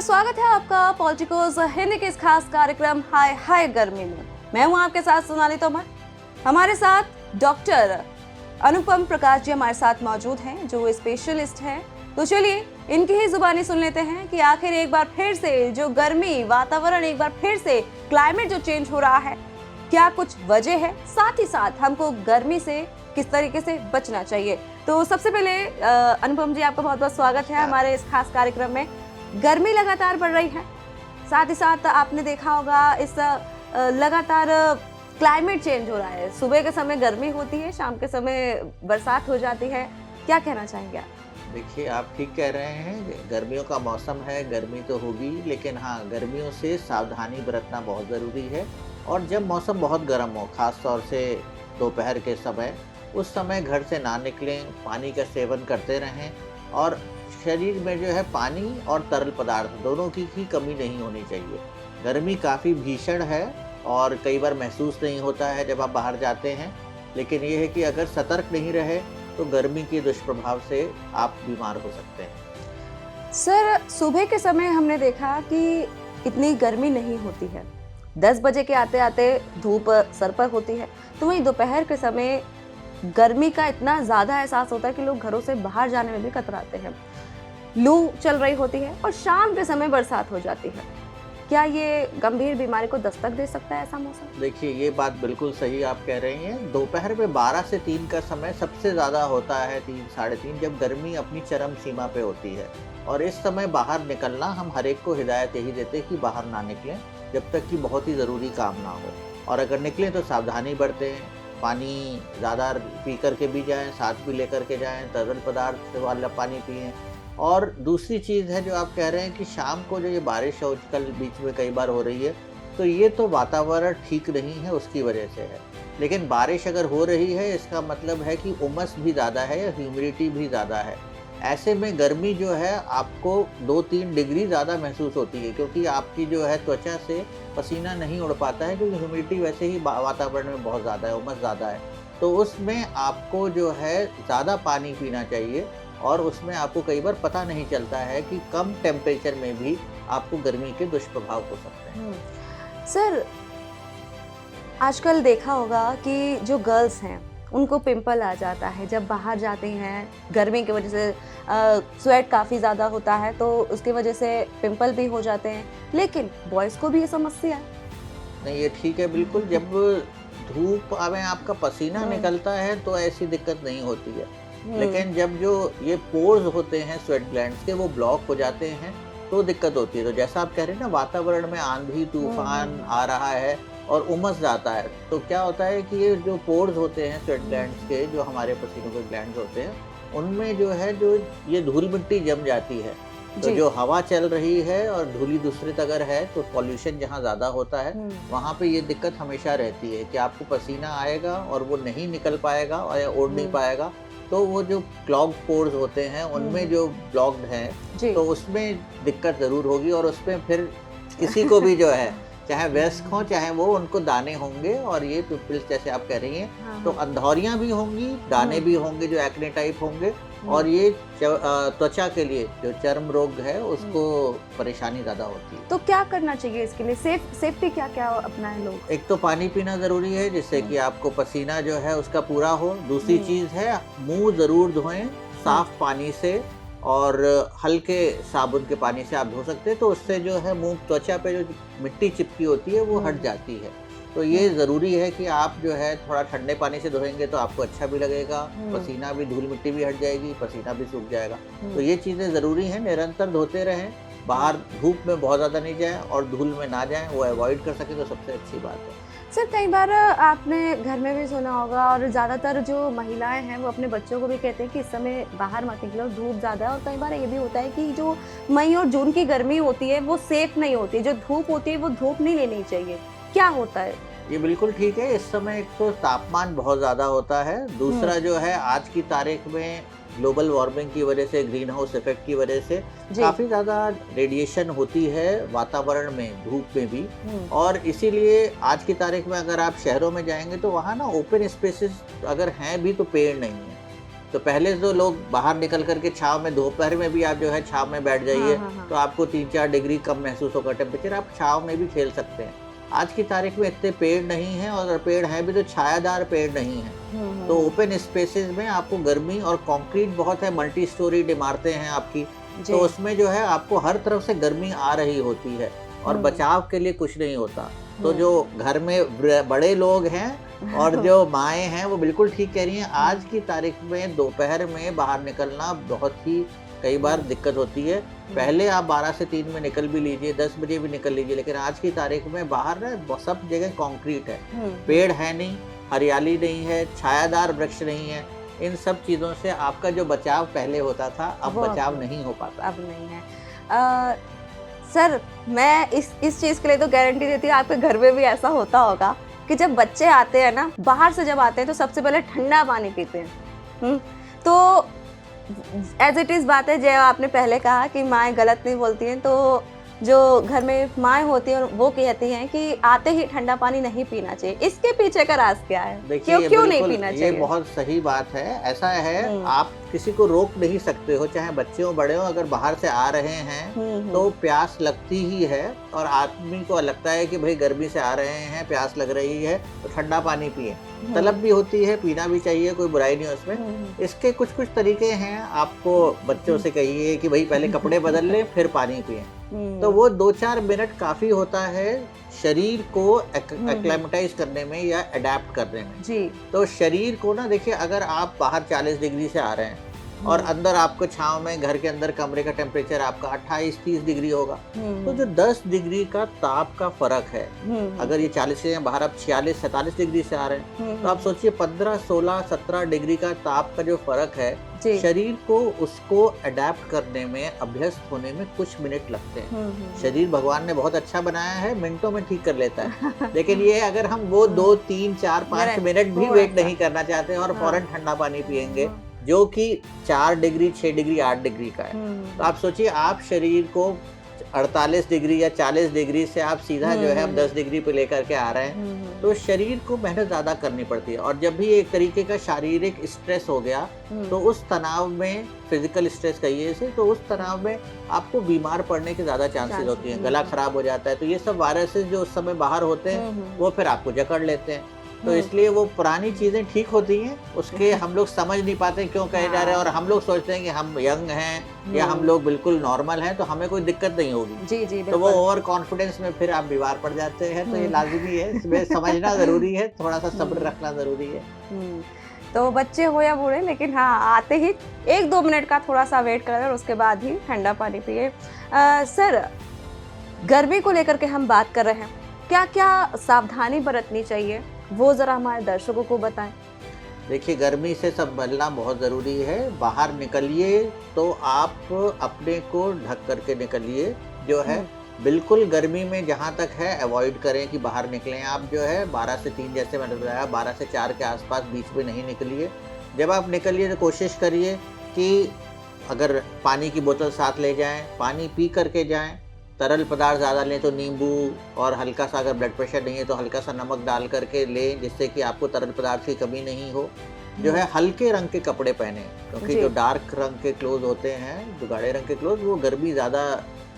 नमस्कार, स्वागत है आपका पॉलिटिकोस हिंदी के इस खास कार्यक्रम हाय हाय गर्मी में। मैं हूं आपके साथ सोनाली तोमर। हमारे साथ डॉक्टर अनुपम प्रकाश जी हमारे साथ मौजूद हैं जो स्पेशलिस्ट हैं। तो चलिए इनकी ही जुबानी सुन लेते हैं कि आखिर एक बार फिर से जो गर्मी वातावरण, एक बार फिर से क्लाइमेट जो चेंज हो रहा है, क्या कुछ वजह है, साथ ही साथ हमको गर्मी से किस तरीके से बचना चाहिए। तो सबसे पहले अनुपम जी, आपका बहुत बहुत स्वागत है हमारे इस खास कार्यक्रम में। गर्मी लगातार बढ़ रही है, साथ ही साथ आपने देखा होगा इस लगातार क्लाइमेट चेंज हो रहा है। सुबह के समय गर्मी होती है, शाम के समय बरसात हो जाती है। क्या कहना चाहेंगे आप? देखिए, आप ठीक कह रहे हैं, गर्मियों का मौसम है, गर्मी तो होगी, लेकिन हाँ, गर्मियों से सावधानी बरतना बहुत ज़रूरी है। और जब मौसम बहुत गर्म हो, ख़ास तौर से दोपहर के समय, उस समय घर से ना निकलें, पानी का सेवन करते रहें और शरीर में जो है पानी और तरल पदार्थ दोनों की ही कमी नहीं होनी चाहिए। गर्मी काफ़ी भीषण है और कई बार महसूस नहीं होता है जब आप बाहर जाते हैं, लेकिन ये है कि अगर सतर्क नहीं रहे तो गर्मी के दुष्प्रभाव से आप बीमार हो सकते हैं। सर, सुबह के समय हमने देखा कि इतनी गर्मी नहीं होती है, 10 बजे के आते आते धूप सर पर होती है। तो वहीं दोपहर के समय गर्मी का इतना ज़्यादा एहसास होता है कि लोग घरों से बाहर जाने में भी कतराते हैं। लू चल रही होती है और शाम के समय बरसात हो जाती है। क्या ये गंभीर बीमारी को दस्तक दे सकता है ऐसा मौसम? देखिए, ये बात बिल्कुल सही आप कह रही हैं। दोपहर में 12 से 3 का समय सबसे ज़्यादा होता है, 3 साढ़े 3, जब गर्मी अपनी चरम सीमा पे होती है। और इस समय बाहर निकलना, हम हर एक को हिदायत यही देते हैं कि बाहर ना निकलें जब तक कि बहुत ही ज़रूरी काम ना हो। और अगर निकलें तो सावधानी बरतें, पानी ज़्यादा पी कर के भी जाएँ, साथ भी लेकर के जाएँ, तरल पदार्थ वाला पानी पिएँ। और दूसरी चीज़ है जो आप कह रहे हैं कि शाम को जो ये बारिश आजकल बीच में कई बार हो रही है, तो ये तो वातावरण ठीक नहीं है, उसकी वजह से है। लेकिन बारिश अगर हो रही है, इसका मतलब है कि उमस भी ज़्यादा है या ह्यूमिडिटी भी ज़्यादा है। ऐसे में गर्मी जो है आपको 2-3 डिग्री ज़्यादा महसूस होती है, क्योंकि आपकी जो है त्वचा से पसीना नहीं उड़ पाता है, क्योंकि ह्यूमिडिटी वैसे ही वातावरण में बहुत ज़्यादा है, उमस ज़्यादा है। तो उसमें आपको जो है ज़्यादा पानी पीना चाहिए और उसमें आपको कई बार पता नहीं चलता है कि कम टेम्परेचर में भी आपको गर्मी के दुष्प्रभाव हो सकते हैं। सर, आजकल देखा होगा कि जो गर्ल्स हैं उनको पिंपल आ जाता है जब बाहर जाते हैं। गर्मी की वजह से स्वेट काफ़ी ज़्यादा होता है, तो उसकी वजह से पिंपल भी हो जाते हैं। लेकिन बॉयज़ को भी ये समस्या है? नहीं, ये ठीक है बिल्कुल। जब धूप में आपका पसीना निकलता है तो ऐसी दिक्कत नहीं होती है, लेकिन जब जो ये पोर्स होते हैं स्वेट ग्लैंड्स के, वो ब्लॉक हो जाते हैं तो दिक्कत होती है। तो जैसा आप कह रहे हैं ना, वातावरण में आंधी तूफान आ रहा है और उमस जाता है, तो क्या होता है कि ये जो पोर्स होते हैं स्वेट ग्लैंड्स के, जो हमारे पसीनों के ग्लैंड्स होते हैं, उनमें जो है जो ये धूल मिट्टी जम जाती है। तो जो हवा चल रही है और धूली दूसरी अगर है, तो पॉल्यूशन जहाँ ज़्यादा होता है वहाँ पे ये दिक्कत हमेशा रहती है कि आपको पसीना आएगा और वो नहीं निकल पाएगा और या ओढ़ नहीं पाएगा। तो वो जो क्लॉग पोर्स होते हैं उनमें जो ब्लॉक्ड हैं, तो उसमें दिक्कत ज़रूर होगी और उसमें फिर किसी को भी जो है, चाहे वयस्क हों चाहे वो, उनको दाने होंगे। और ये पिंपल्स जैसे आप कह रही हैं, तो अंधौरियाँ भी होंगी, दाने भी होंगे जो एक्ने टाइप होंगे, और ये त्वचा के लिए जो चर्म रोग है उसको परेशानी ज़्यादा होती है। तो क्या करना चाहिए इसके लिए? सेफ्टी क्या क्या अपनाएं लोग? एक तो पानी पीना ज़रूरी है जिससे कि आपको पसीना जो है उसका पूरा हो। दूसरी चीज़ है, मुंह ज़रूर धोएं साफ पानी से, और हल्के साबुन के पानी से आप धो सकते हैं, तो उससे जो है मुंह, त्वचा पे जो मिट्टी चिपकी होती है वो हट जाती है। तो ये ज़रूरी है कि आप जो है थोड़ा ठंडे पानी से धोएंगे तो आपको अच्छा भी लगेगा, पसीना भी, धूल मिट्टी भी हट जाएगी, पसीना भी सूख जाएगा। तो ये चीज़ें ज़रूरी हैं, निरंतर धोते रहें। बाहर धूप में बहुत ज़्यादा नहीं जाएं और धूल में ना जाएं, वो अवॉइड कर सकें तो सबसे अच्छी बात है। सर, कई बार आपने घर में भी सुना होगा और ज़्यादातर जो महिलाएं हैं वो अपने बच्चों को भी कहते हैं कि इस समय बाहर मत निकलो, धूप ज़्यादा है। और कई बार ये भी होता है कि जो मई और जून की गर्मी होती है वो सेफ नहीं होती है, जो धूप होती है वो धूप नहीं लेनी चाहिए। क्या होता है? ये बिल्कुल ठीक है। इस समय एक तो तापमान बहुत ज़्यादा होता है, दूसरा जो है आज की तारीख में ग्लोबल वार्मिंग की वजह से, ग्रीन हाउस इफेक्ट की वजह से काफ़ी ज़्यादा रेडिएशन होती है वातावरण में, धूप में भी। और इसीलिए आज की तारीख में अगर आप शहरों में जाएंगे तो वहाँ ना ओपन स्पेसेस अगर हैं भी तो पेड़ नहीं है। तो पहले जो लोग बाहर निकल करके छाँव में, दोपहर में भी आप जो है छाँव में बैठ जाइए, तो आपको 3-4 डिग्री कम महसूस होगा टेम्परेचर, आप छाँव में भी खेल सकते हैं। आज की तारीख में इतने पेड़ नहीं हैं, और अगर पेड़ हैं भी तो छायादार पेड़ नहीं हैं। तो ओपन स्पेसेस में आपको गर्मी, और कंक्रीट बहुत है, मल्टी स्टोरी इमारतें हैं आपकी, तो उसमें जो है आपको हर तरफ से गर्मी आ रही होती है, और बचाव के लिए कुछ नहीं होता। तो जो घर में बड़े लोग हैं और जो माएँ हैं वो बिल्कुल ठीक कह रही हैं। आज की तारीख में दोपहर में बाहर निकलना बहुत ही कई बार दिक्कत होती है। पहले आप 12 से 3 में निकल भी लीजिए, 10 बजे भी निकल लीजिए, लेकिन आज की तारीख में बाहर ना सब जगह कंक्रीट है, पेड़ है नहीं, हरियाली नहीं है, छायादार वृक्ष नहीं है। इन सब चीज़ों से आपका जो बचाव पहले होता था, अब बचाव नहीं हो पाता। अब नहीं है। सर, मैं इस चीज़ के लिए तो गारंटी देती हूँ, आपके घर में भी ऐसा होता होगा कि जब बच्चे आते हैं ना, बाहर से जब आते हैं तो सबसे पहले ठंडा पानी पीते हैं। तो एज इट इज़ बात है, जो आपने पहले कहा कि माएँ गलत नहीं बोलती हैं, तो जो घर में माएँ होती हैं वो कहती हैं कि आते ही ठंडा पानी नहीं पीना चाहिए। इसके पीछे का राज क्या है? क्यों नहीं पीना चाहिए? ये बहुत सही बात है। ऐसा है, आप किसी को रोक नहीं सकते हो, चाहे बच्चे हो बड़े हो, अगर बाहर से आ रहे हैं तो प्यास लगती ही है, और आदमी को लगता है कि भाई गर्मी से आ रहे हैं, प्यास लग रही है, तो ठंडा पानी पिए। तलब भी होती है, पीना भी चाहिए, कोई बुराई नहीं है उसमें। इसके कुछ कुछ तरीके हैं। आपको बच्चों से कहिए कि भाई पहले कपड़े बदल लें, फिर पानी पिए, तो वो 2-4 मिनट काफी होता है शरीर को एक्लेमेटाइज करने में या अडेप्ट करने में। जी। तो शरीर को ना, देखिए, अगर आप बाहर 40 डिग्री से आ रहे हैं और अंदर आपको छांव में, घर के अंदर कमरे का टेम्परेचर आपका 28-30 डिग्री होगा, तो जो 10 डिग्री का ताप का फर्क है, अगर ये 40 से बाहर आप 46-47 डिग्री से आ रहे हैं, तो आप सोचिए 15, 16, 17 डिग्री का ताप का जो फर्क है, शरीर को उसको अडेप्ट करने में, अभ्यस्त होने में कुछ मिनट लगते हैं। शरीर भगवान ने बहुत अच्छा बनाया है, मिनटों में ठीक कर लेता है। लेकिन ये अगर हम वो 2, 3, 4, 5 मिनट भी वेट नहीं करना चाहते और फौरन ठंडा पानी पिएंगे, जो कि 4 डिग्री, 6 डिग्री, 8 डिग्री का है, तो आप सोचिए, आप शरीर को 48 डिग्री या 40 डिग्री से आप सीधा जो है 10 डिग्री पे लेकर के आ रहे हैं, तो शरीर को मेहनत ज़्यादा करनी पड़ती है। और जब भी एक तरीके का शारीरिक स्ट्रेस हो गया, तो उस तनाव में, फिजिकल स्ट्रेस कहिए इसे, तो उस तनाव में आपको बीमार पड़ने के ज़्यादा चांसेस होती हैं, गला खराब हो जाता है। तो ये सब वायरसेस जो उस समय बाहर होते हैं, वो फिर आपको जकड़ लेते हैं। तो इसलिए वो पुरानी चीजें ठीक होती हैं, उसके हम लोग समझ नहीं पाते क्यों कहे जा रहे हैं, और हम लोग सोचते हैं कि हम यंग हैं या हम लोग बिल्कुल नॉर्मल हैं, तो हमें कोई दिक्कत नहीं होगी। जी जी, तो वो ओवर कॉन्फिडेंस में फिर आप बीमार पड़ जाते हैं। तो ये लाजमी है, इसमें समझना जरूरी है, थोड़ा सा सब्र रखना जरूरी है। तो बच्चे हो या बूढ़े, लेकिन हाँ, आते ही 1-2 मिनट का थोड़ा सा वेट करें और उसके बाद ही ठंडा पानी पिए। सर, गर्मी को लेकर के हम बात कर रहे हैं, क्या क्या सावधानी बरतनी चाहिए, वो ज़रा हमारे दर्शकों को बताएं। देखिए, गर्मी से संभलना बहुत ज़रूरी है। बाहर निकलिए तो आप अपने को ढक करके निकलिए, जो है बिल्कुल गर्मी में जहाँ तक है अवॉइड करें कि बाहर निकलें। आप जो है 12 से 3, जैसे मैंने बताया, 12 से 4 के आसपास बीच में नहीं निकलिए। जब आप निकलिए तो कोशिश करिए कि अगर पानी की बोतल साथ ले जाएं, पानी पी करके जाएं। तरल पदार्थ ज़्यादा लें तो नींबू, और हल्का सा, अगर ब्लड प्रेशर नहीं है तो हल्का सा नमक डाल करके लें, जिससे कि आपको तरल पदार्थ की कमी नहीं हो। जो है हल्के रंग के कपड़े पहने, क्योंकि जो डार्क रंग के क्लोथ होते हैं, जो गाढ़े रंग के क्लोथ, वो गर्मी ज़्यादा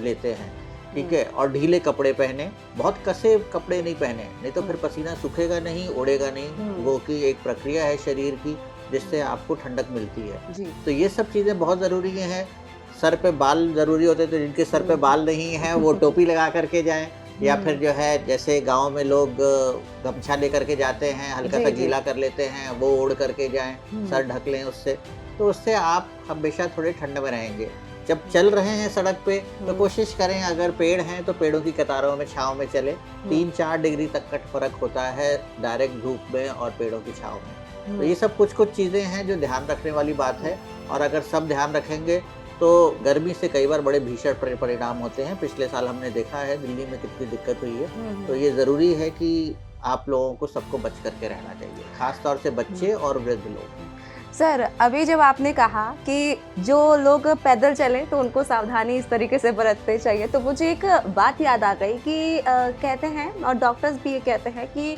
लेते हैं, ठीक है। और ढीले कपड़े पहने, बहुत कसे कपड़े नहीं पहने, नहीं तो फिर पसीना सूखेगा नहीं, उड़ेगा नहीं। वो की एक प्रक्रिया है शरीर की, जिससे आपको ठंडक मिलती है। तो ये सब चीज़ें बहुत ज़रूरी हैं। सर पे बाल ज़रूरी होते हैं, तो जिनके सर पे बाल नहीं हैं वो टोपी लगा करके जाएं, या फिर जो है जैसे गांव में लोग गमछा लेकर के जाते हैं, हल्का सा गीला कर लेते हैं, वो ओढ़ करके जाएं, सर ढक लें उससे, तो उससे आप हमेशा थोड़े ठंड में रहेंगे। जब चल रहे हैं सड़क पे तो कोशिश करें, अगर पेड़ हैं तो पेड़ों की कतारों में छाँव में चले। 3-4 डिग्री तक का फर्क होता है डायरेक्ट धूप में और पेड़ों की छाँव में। तो ये सब कुछ चीज़ें हैं जो ध्यान रखने वाली बात है, और अगर सब ध्यान रखेंगे तो गर्मी से कई बार बड़े भीषण परिणाम होते हैं। पिछले साल हमने देखा है दिल्ली में कितनी दिक्कत हुई है। तो ये ज़रूरी है कि आप लोगों को सबको बच करके रहना चाहिए, खास तौर से बच्चे और वृद्ध लोग। सर, अभी जब आपने कहा कि जो लोग पैदल चलें तो उनको सावधानी इस तरीके से बरतनी चाहिए, तो मुझे एक बात याद आ गई कि कहते हैं, और डॉक्टर्स भी ये कहते हैं कि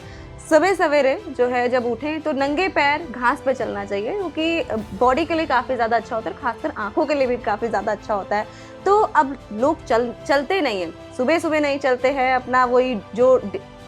सुबह सवेरे जो है जब उठें तो नंगे पैर घास पे चलना चाहिए, क्योंकि बॉडी के लिए काफ़ी ज़्यादा अच्छा होता है, खासकर आंखों के लिए भी काफ़ी ज़्यादा अच्छा होता है। तो अब लोग चलते नहीं हैं, सुबह सुबह नहीं चलते हैं, अपना वही जो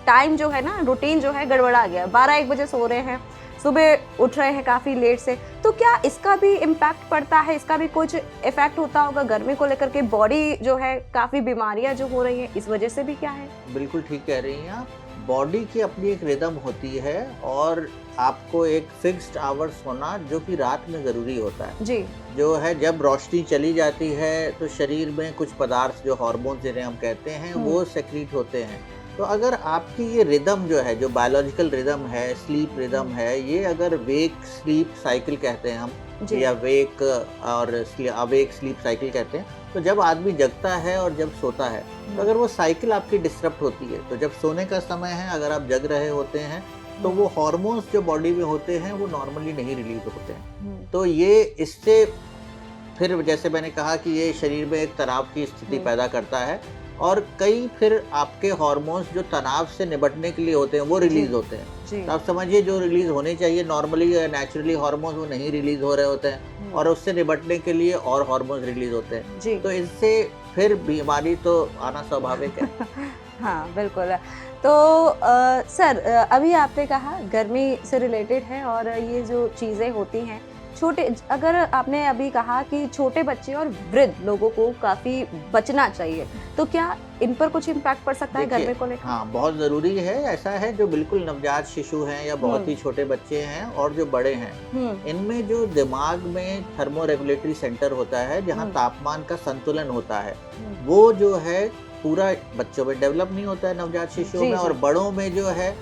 टाइम जो है ना, रूटीन जो है गड़बड़ा गया, 12-1 बजे सो रहे हैं, सुबह उठ रहे हैं काफ़ी लेट से। तो क्या इसका भी इम्पैक्ट पड़ता है, इसका भी कुछ इफेक्ट होता होगा गर्मी को लेकर के? बॉडी जो है काफ़ी बीमारियां जो हो रही हैं इस वजह से भी क्या है? बिल्कुल ठीक कह रही हैं आप। बॉडी की अपनी एक रिदम होती है और आपको एक फिक्स्ड आवर्स होना जो कि रात में ज़रूरी होता है जी। जो है। जब रोशनी चली जाती है तो शरीर में कुछ पदार्थ जो हार्मोन्स जिन्हें हम कहते हैं वो सेक्रीट होते हैं। तो अगर आपकी ये रिदम जो है, जो बायोलॉजिकल रिदम है, स्लीप रिदम है, ये अगर वेक स्लीप साइकिल कहते हैं हम, या वेक और अवेक स्लीप साइकिल कहते हैं, तो जब आदमी जगता है और जब सोता है तो अगर वो साइकिल आपकी डिस्टर्ब होती है, तो जब सोने का समय है अगर आप जग रहे होते हैं तो वो हार्मोन्स जो बॉडी में होते हैं वो नॉर्मली नहीं रिलीज होते हैं। तो ये इससे फिर जैसे मैंने कहा कि ये शरीर में एक तनाव की स्थिति पैदा करता है और कई फिर आपके हार्मोन्स जो तनाव से निपटने के लिए होते हैं वो रिलीज होते हैं। तो आप समझिए जो रिलीज होने चाहिए नॉर्मली नेचुरली हार्मोन्स वो नहीं रिलीज हो रहे होते हैं और उससे निपटने के लिए और हार्मोन्स रिलीज होते हैं। तो इससे फिर बीमारी तो आना स्वाभाविक है। हाँ बिल्कुल। तो सर अभी आपने कहा गर्मी से रिलेटेड है और ये जो चीज़ें होती हैं छोटे, अगर आपने अभी कहा कि छोटे बच्चे और वृद्ध लोगों को काफ़ी बचना चाहिए, तो क्या इन पर कुछ इम्पैक्ट पड़ सकता है गर्मी को लेकर? हाँ बहुत ज़रूरी है। ऐसा है जो बिल्कुल नवजात शिशु हैं या बहुत ही छोटे बच्चे हैं और जो बड़े हैं, इनमें जो दिमाग में थर्मो रेगुलेटरी सेंटर होता है जहाँ तापमान का संतुलन होता है, वो जो है पूरा बच्चों में डेवलप नहीं होता है, नवजात शिशुओं में। और बड़ों में जो है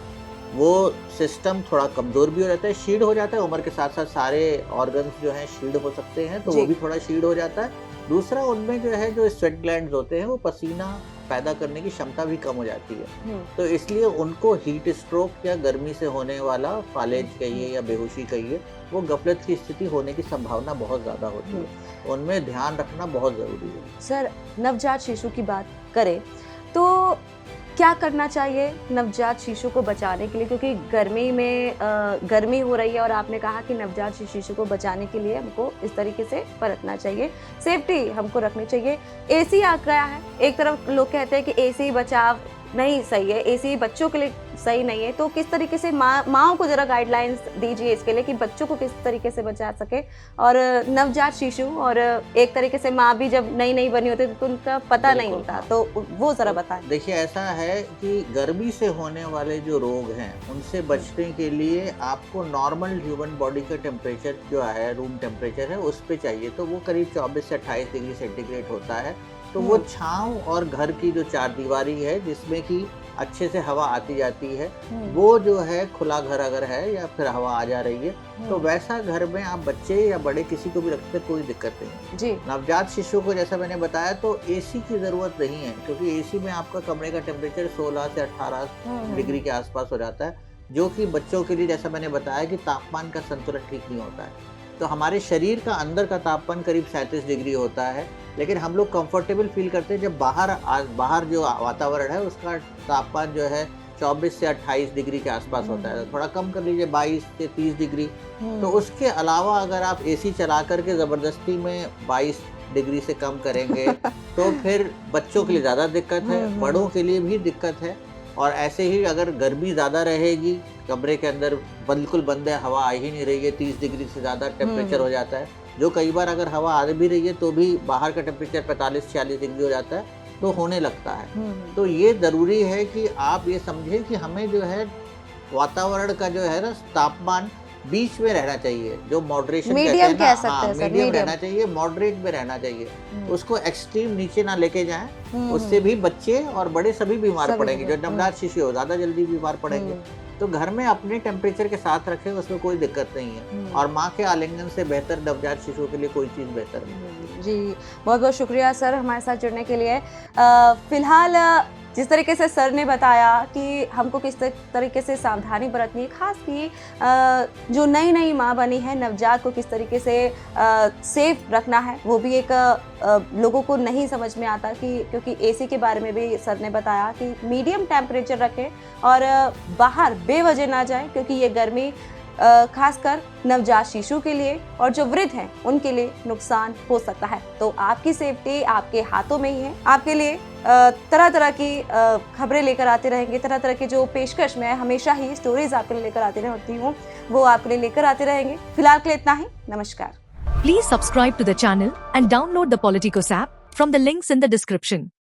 वो सिस्टम थोड़ा कमज़ोर भी हो जाता है, शीड हो जाता है। उम्र के साथ साथ सारे ऑर्गन्स जो हैं शीड हो सकते हैं, तो वो भी थोड़ा शीड हो जाता है। दूसरा उनमें जो है जो स्वेट ग्लैंड्स होते हैं वो पसीना पैदा करने की क्षमता भी कम हो जाती है। तो इसलिए उनको हीट स्ट्रोक या गर्मी से होने वाला फालेज कहिए या बेहोशी कहिए, वो गफलत की स्थिति होने की संभावना बहुत ज़्यादा होती है। उनमें ध्यान रखना बहुत ज़रूरी है। सर नवजात शिशु की बात करें तो क्या करना चाहिए नवजात शिशु को बचाने के लिए, क्योंकि गर्मी में गर्मी हो रही है और आपने कहा कि नवजात शिशु को बचाने के लिए हमको इस तरीके से बरतना चाहिए, सेफ्टी हमको रखनी चाहिए। एसी आ गया है, एक तरफ लोग कहते हैं कि एसी बचाव नहीं सही है, एसी बच्चों के लिए सही नहीं है, तो किस तरीके से माँओं को जरा गाइडलाइंस दीजिए इसके लिए कि बच्चों को किस तरीके से बचा सके। और नवजात शिशु और एक तरीके से माँ भी जब नई बनी होती है तो उनका पता नहीं होता, तो वो जरा बताएं। देखिए ऐसा है कि गर्मी से होने वाले जो रोग हैं उनसे बचने के लिए आपको नॉर्मल ह्यूमन बॉडी का टेम्परेचर जो है, रूम टेम्परेचर है, उस पे चाहिए। तो वो करीब 24 से 28 डिग्री सेंटीग्रेड होता है। तो वो छांव और घर की जो चारदीवारी है जिसमें कि अच्छे से हवा आती जाती है, वो जो है खुला घर अगर है या फिर हवा आ जा रही है, तो वैसा घर में आप बच्चे या बड़े किसी को भी रखते कोई दिक्कत नहीं है। नवजात शिशु को जैसा मैंने बताया तो एसी की जरूरत नहीं है, क्योंकि एसी में आपका कमरे का टेम्परेचर 16 से 18 डिग्री के आसपास हो जाता है, जो कि बच्चों के लिए जैसा मैंने बताया कि तापमान का संतुलन ठीक नहीं होता है। तो हमारे शरीर का अंदर का तापमान करीब 37 डिग्री होता है, लेकिन हम लोग कंफर्टेबल फील करते हैं जब बाहर जो वातावरण है उसका तापमान जो है 24 से 28 डिग्री के आसपास होता है। थोड़ा कम कर लीजिए 22 से 30 डिग्री। तो उसके अलावा अगर आप एसी चला करके ज़बरदस्ती में 22 डिग्री से कम करेंगे तो फिर बच्चों के लिए ज़्यादा दिक्कत है, बड़ों के लिए भी दिक्कत है। और ऐसे ही अगर गर्मी ज़्यादा रहेगी, कमरे के अंदर बिल्कुल बंद है, हवा आ ही नहीं रही है, 30 डिग्री से ज़्यादा टेम्परेचर हो जाता है, जो कई बार अगर हवा आ भी रही है तो भी बाहर का टेम्परेचर 45-46 डिग्री हो जाता है, तो होने लगता है। तो ये ज़रूरी है कि आप ये समझें कि हमें जो है वातावरण का जो है ना तापमान बीच में रहना चाहिए, जो मॉडरेशन मीडियम कह सकते हैं सर, मीडियम रहना चाहिए, मॉडरेट में रहना चाहिए। उसको एक्सट्रीम नीचे ना लेके जाएं, उससे भी बच्चे और बड़े सभी बीमार पड़ेंगे। जो नवजात शिशु हो ज़्यादा जल्दी बीमार पड़ेंगे। तो घर में अपने टेम्परेचर के साथ रखें, उसमें कोई दिक्कत नहीं है। और माँ के आलिंगन से बेहतर नवजात शिशु के लिए कोई चीज़ बेहतर नहीं। जी बहुत बहुत शुक्रिया सर हमारे साथ जुड़ने के लिए। फिलहाल जिस तरीके से सर ने बताया कि हमको किस तरीके से सावधानी बरतनी है, खास की जो नई नई माँ बनी है नवजात को किस तरीके से सेफ रखना है, वो भी एक लोगों को नहीं समझ में आता कि क्योंकि एसी के बारे में भी सर ने बताया कि मीडियम टेम्परेचर रखें और बाहर बेवजह ना जाए, क्योंकि ये गर्मी खासकर नवजात शिशु के लिए और जो वृद्ध हैं उनके लिए नुकसान हो सकता है। तो आपकी सेफ्टी आपके हाथों में ही है। आपके लिए तरह तरह की खबरें लेकर आते रहेंगे, तरह तरह की जो पेशकश मैं हमेशा ही स्टोरीज आपके लिए लेकर आती रहती हूँ वो आपके लिए लेकर आते रहेंगे। फिलहाल के लिए इतना ही, नमस्कार। Please subscribe to the channel and download the Politicos app from the links in the description.